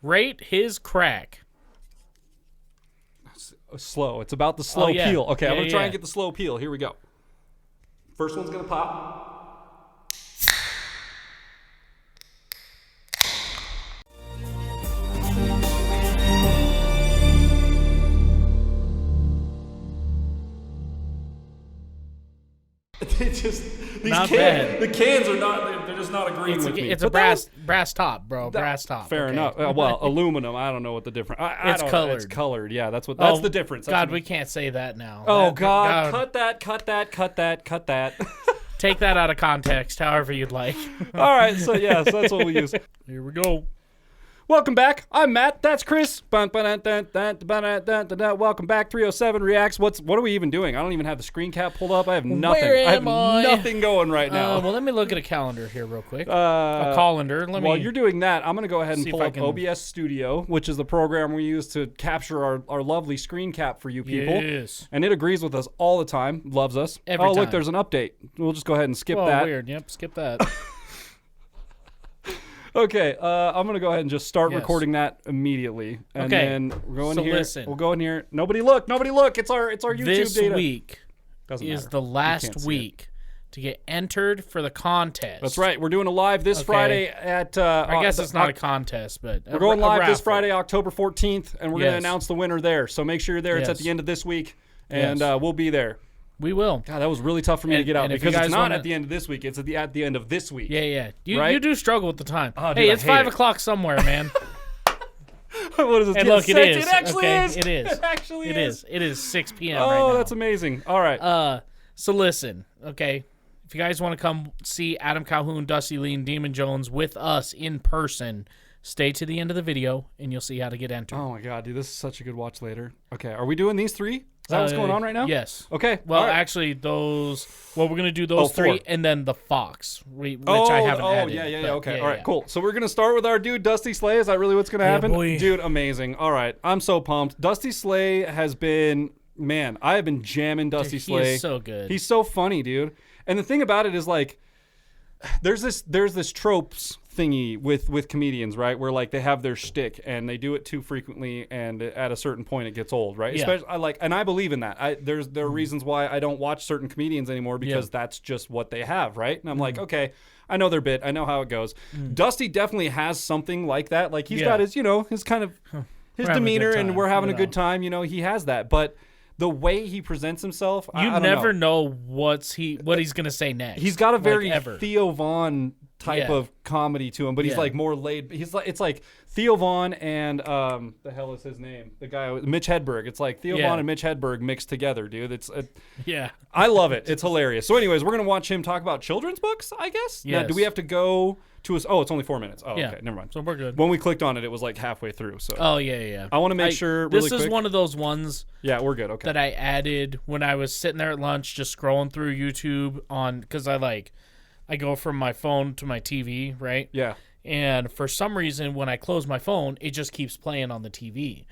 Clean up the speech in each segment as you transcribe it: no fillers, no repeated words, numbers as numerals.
Rate his crack. Slow. It's about the slow peel. Okay, I'm going to try and get the slow peel. Here we go. First one's going to pop. The cans are not, they're just not agreeing with me. It's a brass top, bro. Brass top. Fair enough. Well, aluminum, I don't know what the difference. It's colored. It's colored. Yeah, that's the difference. We can't say that now. Oh, God. Cut that. Take that out of context, however you'd like. All right, so that's what we'll use. Here we go. Welcome back. I'm Matt. That's Chris. Welcome back. 307 Reacts. What are we even doing? I don't even have the screen cap pulled up. I have nothing. I have nothing going right now. Well, let me look at a calendar here real quick. A colander. While you're doing that, I'm going to go ahead and pull up OBS Studio, which is the program we use to capture our lovely screen cap for you people. Yes. And it agrees with us all the time. Loves us. Every time. Look, there's an update. We'll just go ahead and skip that. Weird. Yep, skip that. Okay, I'm going to go ahead and just start recording that immediately. And then we're going here. Listen. We'll go in here. Nobody look. It's our YouTube this data. This week is the last week to get entered for the contest. That's right. We're doing a live this Friday at... I guess it's not a contest, but... We're going live this Friday, October 14th, and we're going to announce the winner there. So make sure you're there. It's at the end of this week, and we'll be there. We will. God, that was really tough for me to get out because it's not at the end of this week. It's at the end of this week. Yeah. You do struggle with the time. Oh, dude, hey, it's 5 o'clock somewhere, man. What is it? And look, it is. It actually is. It is. It actually is. It is 6 p.m. right now. Oh, that's amazing. All right. So listen, okay. If you guys want to come see Adam Calhoun, Dusty Lee, and Demon Jones with us in person, stay to the end of the video, and you'll see how to get entered. Oh, my God, dude. This is such a good watch later. Okay. Are we doing these three? Is that what's going on right now? Yes. Okay. Well, actually, we're going to do those three, and then the Fox, which I haven't added. Yeah. Okay. All right, cool. So we're going to start with our dude, Dusty Slay. Is that really what's going to happen? Boy. Dude, amazing. All right. I'm so pumped. Dusty Slay has been, man, I have been jamming Dusty Slay. He is so good. He's so funny, dude. And the thing about it is, like, there's this tropes thingy with comedians, right? Where like they have their shtick and they do it too frequently, and at a certain point it gets old, right? Yeah. Especially and I believe in that. There are reasons why I don't watch certain comedians anymore because that's just what they have, right? And I'm like, okay, I know their bit, I know how it goes. Dusty definitely has something like that. Like he's got his, his kind of his demeanor, and we're having a good time. He has that, but the way he presents himself, you I don't never know what he's gonna say next. He's got a very Theo Von type of comedy to him, but he's like more laid. It's like Theo Von and the hell is his name? The guy Mitch Hedberg. It's like Theo Von and Mitch Hedberg mixed together, dude. I love it. It's hilarious. So, anyways, we're gonna watch him talk about children's books, I guess. Yes. Now, do we have to go to his? Oh, it's only 4 minutes. Oh, okay, never mind. So we're good. When we clicked on it, it was like halfway through. So. Oh yeah. I want to make sure. This is one of those ones. Yeah, we're good. Okay. That I added when I was sitting there at lunch, just scrolling through YouTube because I go from my phone to my TV, right? Yeah. And for some reason, when I close my phone, it just keeps playing on the TV.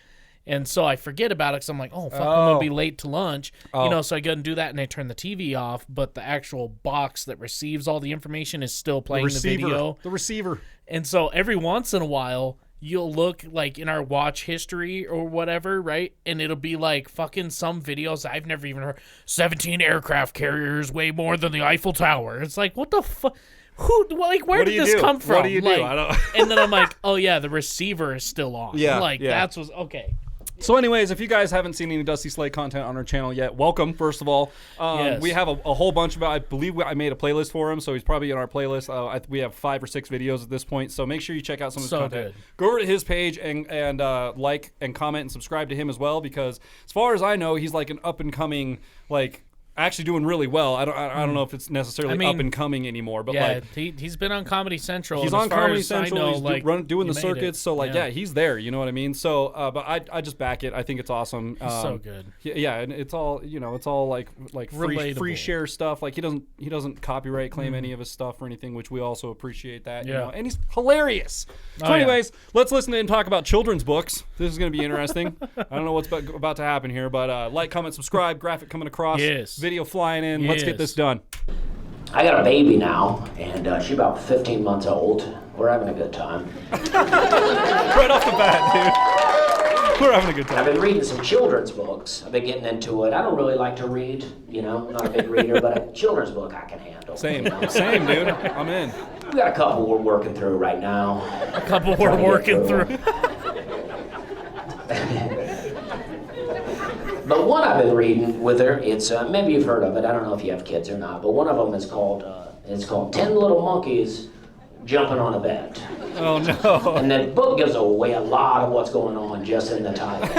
And so I forget about it because I'm like, I'm going to be late to lunch. So I go and do that, and I turn the TV off, but the actual box that receives all the information is still playing the video. The receiver. And so every once in a while, you'll look like in our watch history or whatever, right? And it'll be like fucking some videos I've never even heard. 17 aircraft carriers weigh more than the Eiffel Tower. It's like, what the fuck? Where did this come from? What do you do? I don't... And then I'm like, oh yeah, the receiver is still on. Yeah. That's what's okay. So anyways, if you guys haven't seen any Dusty Slay content on our channel yet, welcome, first of all. We have a whole bunch I believe I made a playlist for him, so he's probably in our playlist. We have 5 or 6 videos at this point, so make sure you check out some of his content. Good. Go over to his page and like and comment and subscribe to him as well, because as far as I know, he's like an up-and-coming, actually doing really well. I don't know if it's necessarily up and coming anymore, but he's been on Comedy Central. He's on Comedy Central. He's doing the circuits, so he's there. You know what I mean? So, but I just back it. I think it's awesome. He's so good. Yeah, and it's all it's all like free share stuff. Like he doesn't copyright claim any of his stuff or anything, which we also appreciate that. Yeah. And he's hilarious. So, anyways, let's listen to him talk about children's books. This is going to be interesting. I don't know what's about to happen here, but like, comment, subscribe. Graphic coming across. Yes. Video flying in. Let's get this done. I got a baby now, and she's about 15 months old. We're having a good time. Right off the bat, dude. We're having a good time. I've been reading some children's books. I've been getting into it. I don't really like to read, you know, I'm not a big reader, but a children's book I can handle. Same, you know? same, dude. I'm in. We got a couple we're working through right now. A couple we're working through. But one I've been reading with her, it's maybe you've heard of it. I don't know if you have kids or not, but one of them is called 10 Little Monkeys Jumping on a Bed. Oh no. And the book gives away a lot of what's going on just in the title.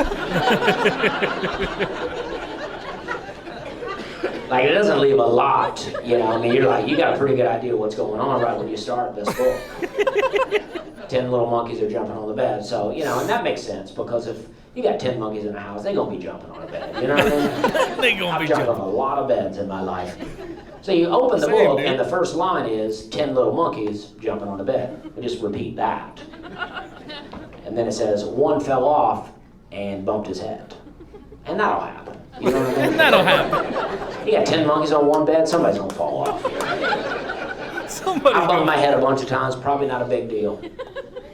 Like, it doesn't leave a lot, you know. I mean, you're like, you got a pretty good idea what's going on right when you start this book. 10 little monkeys are jumping on the bed. So, you know, and that makes sense, because if you got 10 monkeys in the house, they're going to be jumping on a bed. You know what I mean? They gonna be I've jumped on a lot of beds in my life. So you open the book, dude. and the first line is 10 little monkeys jumping on the bed. We just repeat that. And then it says, one fell off and bumped his head. And that'll happen. You know what I mean? That'll happen. You got 10 monkeys on one bed, somebody's gonna fall off. Somebody's I bumped my head a bunch of times, probably not a big deal.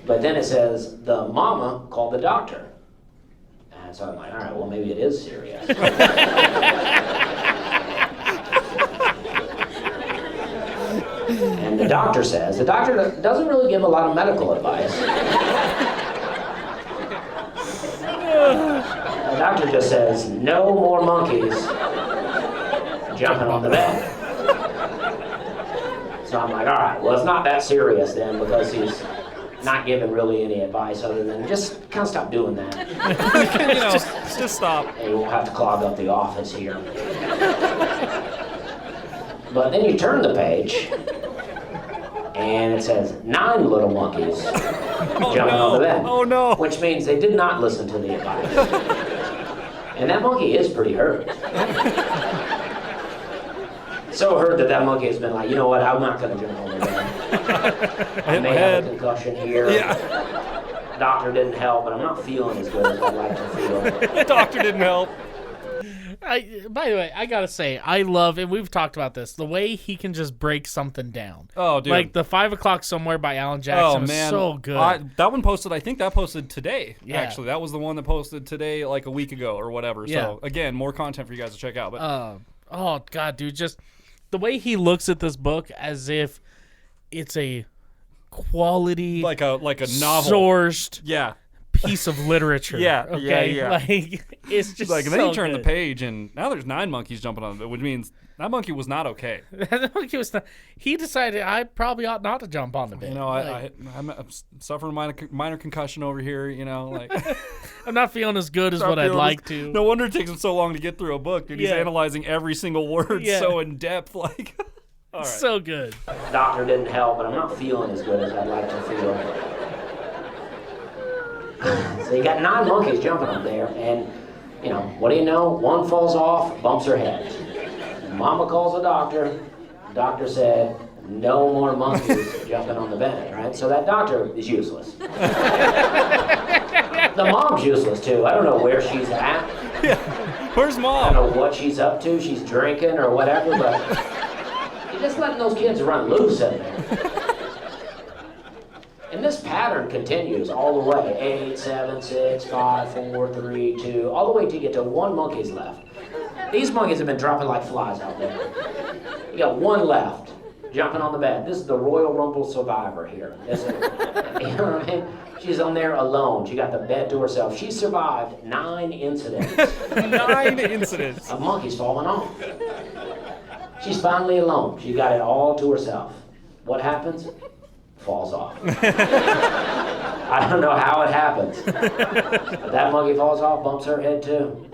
But then it says, the mama called the doctor. And so I'm like, all right, well, maybe it is serious. And the doctor doesn't really give a lot of medical advice. The doctor just says, no more monkeys jumping on the bed. So I'm like, all right, well, it's not that serious then, because he's not giving really any advice other than just kind of stop doing that. You know, just stop. And you won't have to clog up the office here. But then you turn the page, and it says 9 little monkeys jumping on the bed. Oh no. Which means they did not listen to the advice. And that monkey is pretty hurt. So hurt that monkey has been like, you know what, I'm not going to jump on the bed. I may have a concussion here. Yeah. Doctor didn't help, but I'm not feeling as good as I'd like to feel. Doctor didn't help. By the way, I gotta say, I love, and we've talked about this, the way he can just break something down. Oh, dude. Like the 5 o'clock somewhere by Alan Jackson is so good. That one posted, I think that posted today, Yeah. actually. That was the one that posted today, like a week ago or whatever. Yeah. So, again, more content for you guys to check out. But oh, God, dude, just the way he looks at this book as if it's a quality, like a novel. sourced Yeah. piece of literature. Yeah, okay? yeah. Like, it's just Like, and so then you turn good. the page, and now there's 9 monkeys jumping on it, which means that monkey was not okay. That monkey was not, he decided I probably ought not to jump on the bed. You know, Like, I'm suffering minor concussion over here, you know, like. I'm not feeling as good as what I'd like to. No wonder it takes him so long to get through a book, dude. He's Yeah. analyzing every single word Yeah. so in depth, like. All right. So good. Doctor didn't help, but I'm not feeling as good as I'd like to feel. So you got 9 monkeys jumping up there, and, you know, what do you know? One falls off, bumps her head. Mama calls the doctor. The doctor said, no more monkeys jumping on the bed, right? So that doctor is useless. The mom's useless, too. I don't know where she's at. Yeah. Where's I Mom? don't know what she's up to. She's drinking or whatever, but you're just letting those kids run loose in there. And this pattern continues all the way. 8, 7, 6, 5, 4, 3, 2, all the way till you get to 1 monkey's left. These monkeys have been dropping like flies out there. You got 1 left, jumping on the bed. This is the Royal Rumble survivor here. You know what I mean? She's on there alone. She got the bed to herself. She survived 9 incidents 9 incidents. of monkeys falling off. She's finally alone. She got it all to herself. What happens? Falls off. I don't know how it happens. But that monkey falls off, bumps her head too.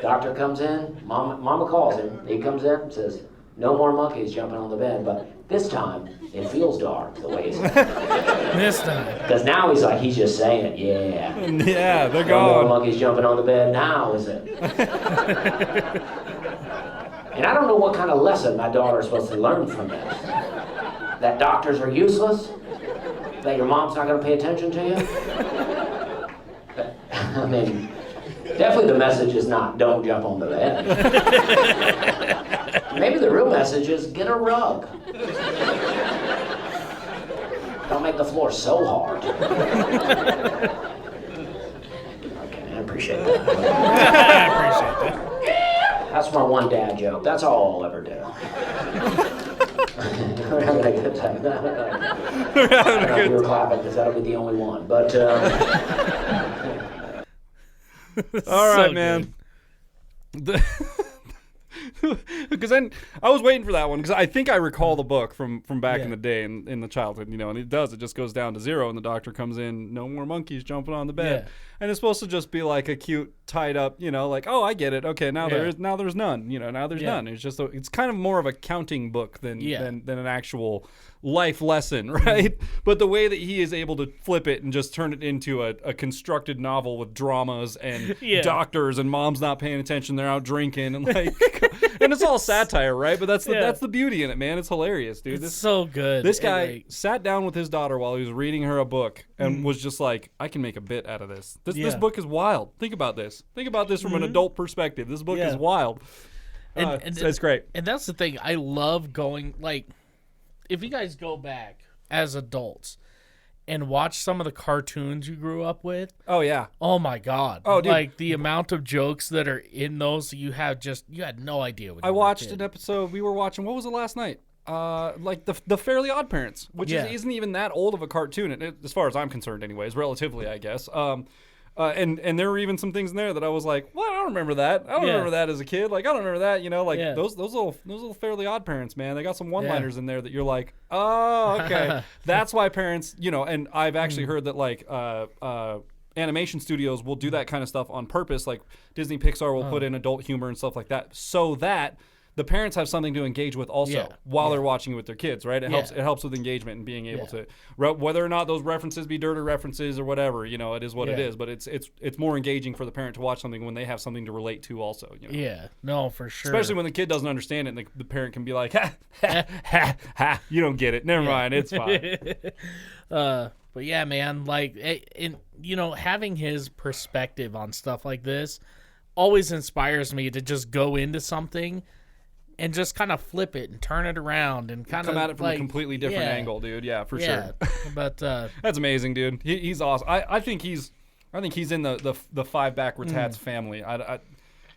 Doctor comes in, Mama calls him. He comes in, says, no more monkeys jumping on the bed, but this time it feels dark the way he's This time. because now he's just saying it, yeah. Yeah, they're No more gone. monkeys jumping on the bed now, is it? And I don't know what kind of lesson my daughter is supposed to learn from this. That doctors are useless? That your mom's not going to pay attention to you? I mean, definitely the message is not, don't jump on the bed. Maybe the real message is, get a rug. Don't make the floor so hard. Okay, I appreciate that. I appreciate that. That's my one dad joke. That's all I'll ever do. We're having a good time. I don't know if you were clapping because that'll be the only one. But All right, So man. Because then I was waiting for that one because I think I recall the book from back in the day in the childhood, and it just goes down to 0 and the doctor comes in, no more monkeys jumping on the bed. Yeah. And it's supposed to just be like a cute tied up, like, oh, I get it. Okay, now there's none. Now there's none. It's just it's kind of more of a counting book than an actual life lesson, right? But the way that he is able to flip it and just turn it into a constructed novel with dramas and doctors and moms not paying attention, they're out drinking and like and it's all satire, right? But that's the beauty in it, man. It's hilarious, dude. It's so good. This guy sat down with his daughter while he was reading her a book and was just like, I can make a bit out of this. This book is wild. Think about this. Think about this from an adult perspective. This book is wild. And it's great. And that's the thing. I love going, like, if you guys go back as adults and watch some of the cartoons you grew up with. Oh, yeah. Oh, my God. Oh, dude. Like, the amount of jokes that are in those, you had no idea what I watched an episode. We were watching, what was it last night? Like the Fairly Odd Parents, which isn't even that old of a cartoon, as far as I'm concerned anyways, relatively, I guess. And there were even some things in there that I was like, well, I don't remember that. I don't remember that as a kid. Like, I don't remember that, those little Fairly Odd Parents, man. They got some one-liners in there that you're like, oh, okay. That's why parents, and I've actually heard that, like, animation studios will do that kind of stuff on purpose. Like, Disney Pixar will put in adult humor and stuff like that so that the parents have something to engage with also while they're watching it with their kids, right? It helps with engagement and being able to, whether or not those references be dirty references or whatever, it is what it is. But it's more engaging for the parent to watch something when they have something to relate to also. Yeah, no, for sure. Especially when the kid doesn't understand it and the parent can be like, ha, ha, ha, ha, you don't get it. Never mind, it's fine. But yeah, man, like, having his perspective on stuff like this always inspires me to just go into something and just kind of flip it and turn it around and kind of come at it from a completely different angle, dude. Yeah, for sure. But that's amazing, dude. He's awesome. I think he's in the 5 Backwards Hats family.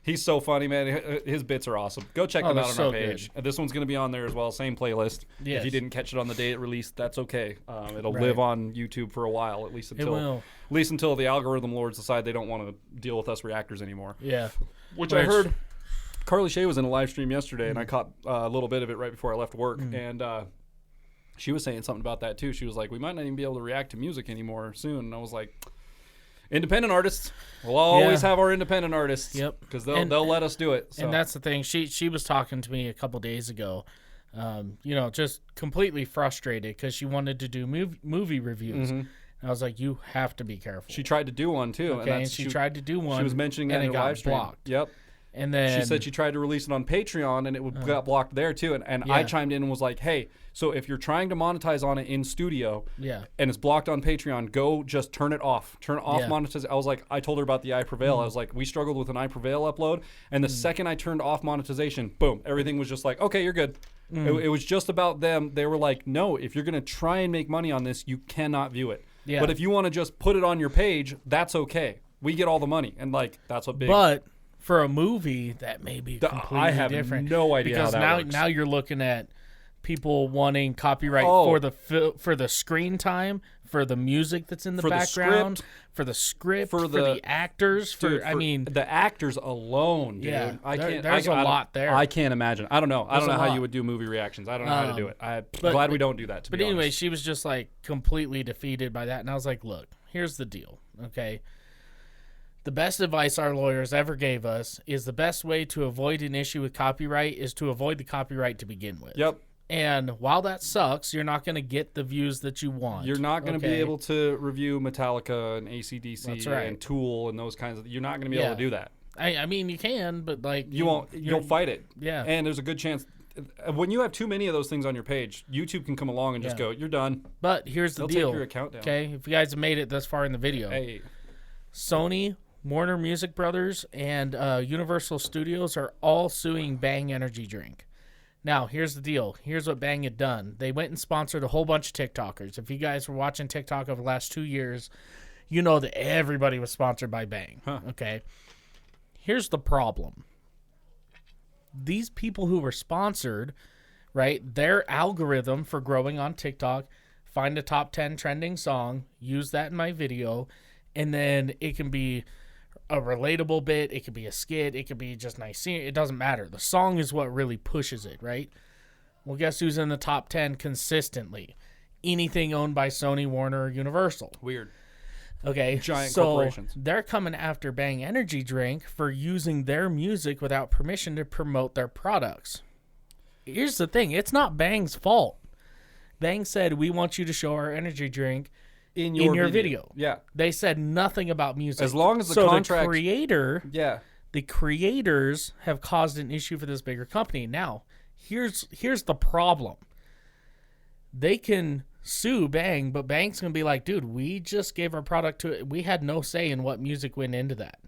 He's so funny, man. His bits are awesome. Go check them out on our page. This one's going to be on there as well. Same playlist. Yes. If you didn't catch it on the day it released, that's okay. It'll live on YouTube for a while, at least until the algorithm lords decide they don't want to deal with us reactors anymore. Yeah. Which I heard. Carly Shay was in a live stream yesterday, and I caught a little bit of it right before I left work, and she was saying something about that too. She was like, we might not even be able to react to music anymore soon. And I was like, independent artists. We'll always have our independent artists. Yep. Because they'll let us do it. So. And that's the thing. She was talking to me a couple days ago, just completely frustrated because she wanted to do movie reviews. And I was like, you have to be careful. She tried to do one too. Okay, and she tried to do one. She was mentioning that in her live stream. Blocked. Yep. And then she said she tried to release it on Patreon and it got blocked there too. And I chimed in and was like, hey, so if you're trying to monetize on it in studio and it's blocked on Patreon, go just turn it off. Turn off monetization. I was like, I told her about the iPrevail. I was like, we struggled with an iPrevail upload. And the second I turned off monetization, boom, everything was just like, okay, you're good. It was just about them. They were like, no, if you're going to try and make money on this, you cannot view it. Yeah. But if you want to just put it on your page, that's okay. We get all the money. And like, that's what big. But for a movie, that may be completely different. No idea because how that works. Now you're looking at people wanting copyright for the screen time, for the music that's in the background, for the script, for the actors. The actors alone, dude. Yeah, There's a lot there. I can't imagine. I don't know. I don't know how you would do movie reactions. I don't know how to do it. I'm glad we don't do that. But anyway, she was just like completely defeated by that, and I was like, look, here's the deal, okay. The best advice our lawyers ever gave us is the best way to avoid an issue with copyright is to avoid the copyright to begin with. Yep. And while that sucks, you're not going to get the views that you want. You're not going to be able to review Metallica and AC/DC and Tool and those kinds of. You're not going to be able to do that. I mean, you can, but like you won't. You'll fight it. Yeah. And there's a good chance when you have too many of those things on your page, YouTube can come along and just go, "You're done." But here's the deal. They'll take your account down. Okay, if you guys have made it this far in the video, Sony, Warner Music Brothers, and Universal Studios are all suing Bang Energy Drink. Now, here's the deal. Here's what Bang had done. They went and sponsored a whole bunch of TikTokers. If you guys were watching TikTok over the last 2 years, you know that everybody was sponsored by Bang. Okay? Here's the problem. These people who were sponsored, right, their algorithm for growing on TikTok, find a top 10 trending song, use that in my video, and then it can be a relatable bit, it could be a skit, it could be just nice scenery, it doesn't matter. The song is what really pushes it, right? Well, guess who's in the top 10 consistently? Anything owned by Sony, Warner, or Universal. Weird. Okay, Giant so corporations. They're coming after Bang Energy Drink for using their music without permission to promote their products. Here's the thing, it's not Bang's fault. Bang said, we want you to show our energy drink in your video. Yeah. They said nothing about music. As long as the contract... the creators have caused an issue for this bigger company. Now, here's the problem. They can sue Bang, but Bang's going to be like, dude, we just gave our product to it. We had no say in what music went into that.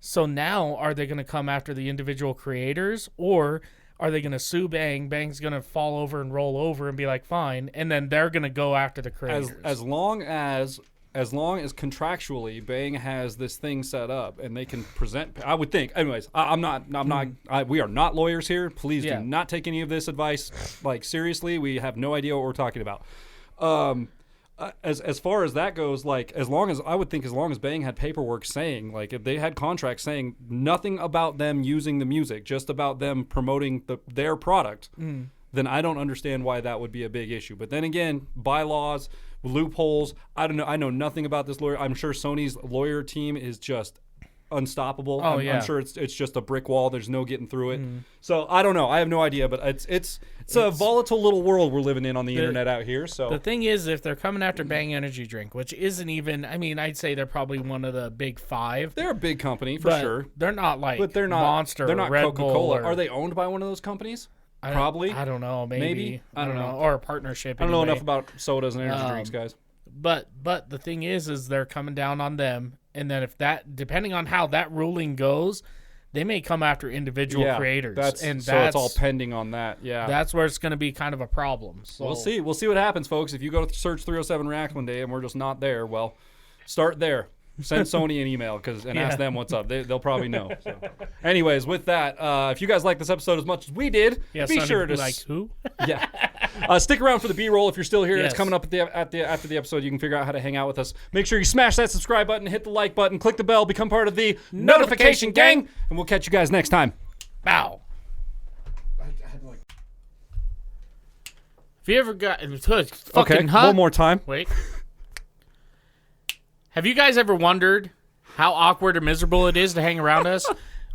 So now, are they going to come after the individual creators, or are they going to sue Bang? Bang's going to fall over and roll over and be like, fine. And then they're going to go after the creators. As long as contractually Bang has this thing set up and they can present, I would think. Anyways, we are not lawyers here. Please do not take any of this advice like seriously. We have no idea what we're talking about. As far as that goes, like as long as Bang had paperwork saying, like if they had contracts saying nothing about them using the music, just about them promoting their product, then I don't understand why that would be a big issue. But then again, bylaws, loopholes, I don't know. I know nothing about this lawyer. I'm sure Sony's lawyer team is just unstoppable. I'm sure it's just a brick wall. There's no getting through it. So I don't know. I have no idea, but it's a volatile little world we're living in on the internet out here. So the thing is, if they're coming after Bang Energy Drink, which isn't even, I mean, I'd say they're probably one of the big five. They're a big company for sure. They're not like but they're not, Monster. They're not Red Coca-Cola. Bull Are they owned by one of those companies? Probably. I don't know. Maybe. I don't know. Or a partnership. I don't know enough about sodas and energy drinks, guys. But the thing is they're coming down on them. And then if that, depending on how that ruling goes, they may come after individual creators. So it's all pending on that. Yeah. That's where it's going to be kind of a problem. So we'll see. We'll see what happens, folks. If you go to search 307 React one day and we're just not there, well, start there. Send Sony an email and ask them what's up. They'll probably know. So. Anyways, with that, if you guys like this episode as much as we did, be sure to like who? Stick around for the B-roll if you're still here. It's coming up after the episode. You can figure out how to hang out with us. Make sure you smash that subscribe button, hit the like button, click the bell, become part of the notification gang, and we'll catch you guys next time. Bow. If you ever got one more time. Wait. Have you guys ever wondered how awkward or miserable it is to hang around us?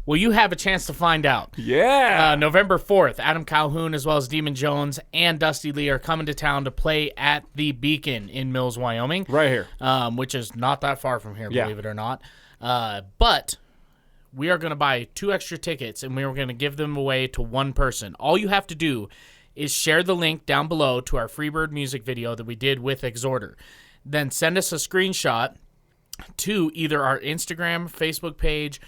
Well, you have a chance to find out. Yeah. November 4th, Adam Calhoun as well as Demon Jones and Dusty Lee are coming to town to play at the Beacon in Mills, Wyoming. Right here. Which is not that far from here, believe it or not. But we are going to buy 2 extra tickets, and we are going to give them away to one person. All you have to do is share the link down below to our Freebird music video that we did with Exhorter. Then send us a screenshot to either our Instagram, Facebook page,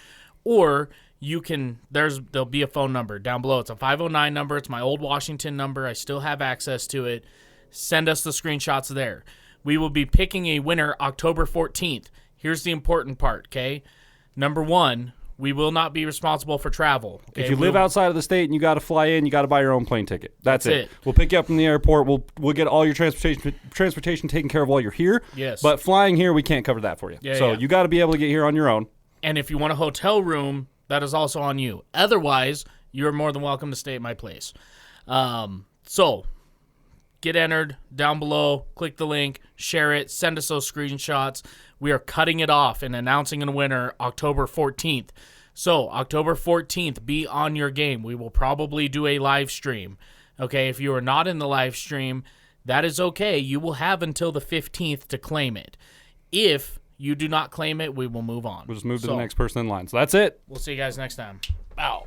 or you can, there'll be a phone number down below. It's a 509 number. It's my old Washington number. I still have access to it. Send us the screenshots there. We will be picking a winner October 14th. Here's the important part, okay? Number 1, we will not be responsible for travel. Okay? If you live outside of the state and you got to fly in, you got to buy your own plane ticket. That's it. We'll pick you up from the airport. We'll get all your transportation taken care of while you're here. Yes. But flying here, we can't cover that for you. You got to be able to get here on your own. And if you want a hotel room, that is also on you. Otherwise, you're more than welcome to stay at my place. So, get entered down below. Click the link. Share it. Send us those screenshots. We are cutting it off and announcing a winner October 14th. So, October 14th, be on your game. We will probably do a live stream. Okay, if you are not in the live stream, that is okay. You will have until the 15th to claim it. If you do not claim it, we will move on. We'll just move to the next person in line. So that's it. We'll see you guys next time. Bow.